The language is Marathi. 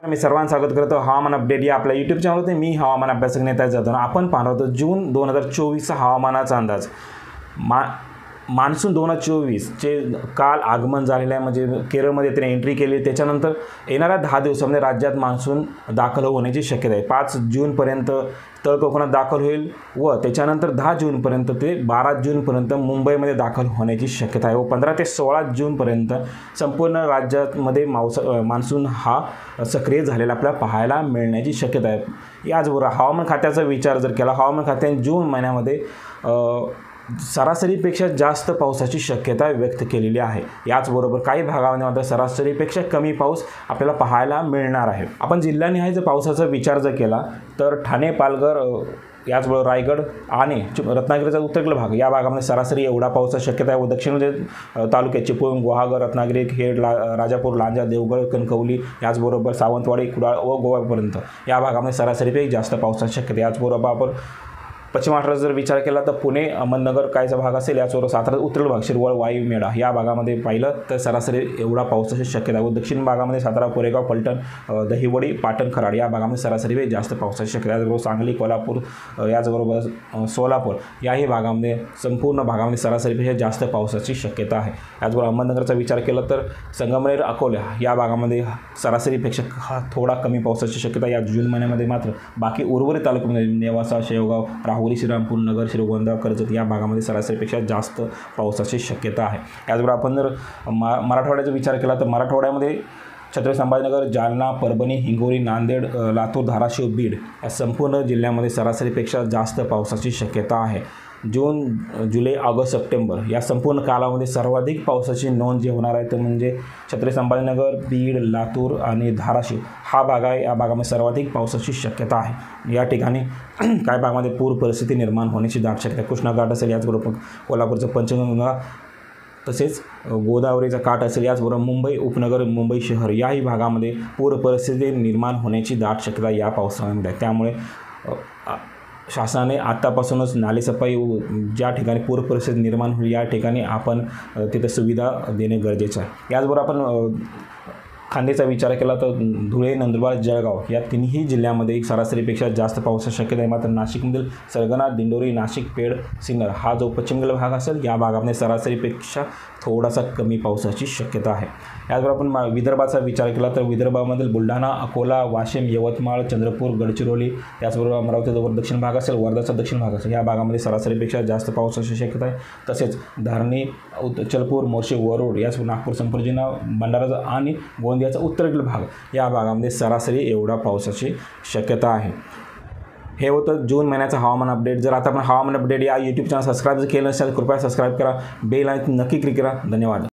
मी सर्वांचं स्वागत करतो हवामान अपडेट या आपल्या यूट्यूब चॅनलवरती। मी हवामान अभ्यासक नेता जाधव। आपण पाहतो जून 2024 हवामानाचा अंदाज। मान्सून 2024 चे काल आगमन झालेले आहे, म्हणजे केरळमध्ये त्याने एंट्री केली। त्याच्यानंतर येणाऱ्या 10 दिवसांमध्ये राज्यात मान्सून दाखल होण्याची शक्यता आहे। 5 जूनपर्यंत तळ कोकणात दाखल होईल व त्याच्यानंतर 10 जूनपर्यंत ते 12 जूनपर्यंत मुंबईमध्ये दाखल होण्याची शक्यता आहे व 15 ते 16 जूनपर्यंत संपूर्ण राज्यामध्ये मान्सून हा सक्रिय झालेला आपल्याला पाहायला मिळण्याची शक्यता आहे। याचबरोबर हवामान खात्याचा विचार जर केला, हवामान खात्याने जून महिन्यामध्ये सरासरीपेक्षा जास्त पावसाची शक्यता व्यक्त केलेली आहे। याचबरोबर काही भागामध्ये मात्र सरासरीपेक्षा कमी पाऊस आपल्याला पाहायला मिळणार आहे। आपण जिल्ह्यानिहाय जर पावसाचा विचार जर केला तर ठाणे, पालघर, याचबरोबर रायगड आणि रत्नागिरीचा उत्तरेकडील भाग या भागामध्ये सरासरी एवढा पावसाची शक्यता आहे व दक्षिणमध्ये तालुक्यात चिपळूण, गुहागर, रत्नागिरी, खेड, राजापूर, लांजा, देवगड, कणकवली, याचबरोबर सावंतवाडी, कुडाळ व गोव्यापर्यंत या भागामध्ये सरासरीपेक्षा जास्त पावसाची शक्यता आहे। याचबरोबर आपण पश्चिम महाराष्ट्राचा जर विचार केला तर पुणे, अहमदनगर काहीचा भाग असेल, याचबरोबर सातारा उत्तरेकडील भाग, शिरवळ, वाई, मेढा या भागामध्ये पाहिलं तर सरासरी एवढा पावसाची शक्यता आहे व दक्षिण भागामध्ये सातारा, कोरेगाव, फलटण, दहिवडी, पाटण, कराड या भागामध्ये सरासरी जास्त पावसाची शक्यता आहे। याचबरोबर सांगली, कोल्हापूर, याचबरोबर सोलापूर याही भागामध्ये संपूर्ण भागामध्ये सरासरीपेक्षा जास्त पावसाची शक्यता आहे। याचबरोबर अहमदनगरचा विचार केला तर संगमनेर, अकोला या भागामध्ये सरासरीपेक्षा थोडा कमी पावसाची शक्यता या जून महिन्यामध्ये। मात्र बाकी उर्वरित तालुक्यामध्ये नेवासा, शेवगाव, राहुरी, श्रीरामपूर, नगर, श्रीगोंदा, कर्जत या भागामध्ये सरासरीपेक्षा जास्त पावसाची शक्यता आहे। याचबरोबर आपण जर मराठवाड्याचा विचार केला तर मराठवाड्यामध्ये छत्रपती संभाजीनगर, जालना, परभणी, हिंगोली, नांदेड, लातूर, धाराशिव, बीड या संपूर्ण जिल्ह्यामध्ये सरासरीपेक्षा जास्त पावसाची शक्यता आहे। जून, जुलै, ऑगस्ट, सप्टेंबर या संपूर्ण कालामध्ये सर्वाधिक पावसाची नोंद जी होणार आहे ते म्हणजे छत्रपती संभाजीनगर, बीड, लातूर आणि धाराशिव हा भाग आहे। या भागामध्ये सर्वाधिक पावसाची शक्यता आहे। या ठिकाणी काही भागामध्ये पूर परिस्थिती निर्माण होण्याची दाट शक्यता आहे। कृष्णा घाट असेल, याचबरोबर कोल्हापूरचं पंचगंगा, तसेच गोदावरीचा काठ असेल, याचबरोबर मुंबई उपनगर, मुंबई शहर याही भागामध्ये पूर परिस्थिती निर्माण होण्याची दाट शक्यता या पावसाळ्यामध्ये आहे। त्यामुळे शासनाने आत्तापासूनच नालेसफाई ज्या ठिकाणी पूर परिस्थिती निर्माण होईल या ठिकाणी आपण तिथे सुविधा देणे गरजेचं आहे। याचबरोबर आपण खांदेचा विचार केला तर धुळे, नंदुरबार, जळगाव या तिन्ही जिल्ह्यामध्ये सरासरीपेक्षा जास्त पावसाची शक्यता आहे। मात्र नाशिकमधील सरगणा, दिंडोरी, नाशिक, पेड, सिन्नर हा जो पश्चिमेकडील भाग असेल या भागामध्ये सरासरीपेक्षा थोडासा कमी पावसाची शक्यता आहे। याचबरोबर आपण विदर्भाचा विचार केला तर विदर्भामधील बुलढाणा, अकोला, वाशिम, यवतमाळ, चंद्रपूर, गडचिरोली, त्याचबरोबर अमरावतीजवळ दक्षिण भाग असेल, वर्धाचा दक्षिण भाग असेल या भागामध्ये सरासरीपेक्षा जास्त पावसाची शक्यता आहे। तसेच धारणी, चलपूर, मोर्शी, वरोड, याच नागपूर संपूर्ण जिल्हा, भंडारा आणि गोंदियाचा उत्तरेकडील भाग या भागामध्ये सरासरी एवढा पावसाची शक्यता आहे। हे होतं जून महिन्याचं हवामान अपडेट। जर आता आपण हवामान अपडेट या यूट्यूब चॅनल सबस्क्राईब केलं नसेल कृपया सबस्क्राईब करा, बेल आयकॉन नक्की क्लिक करा। धन्यवाद।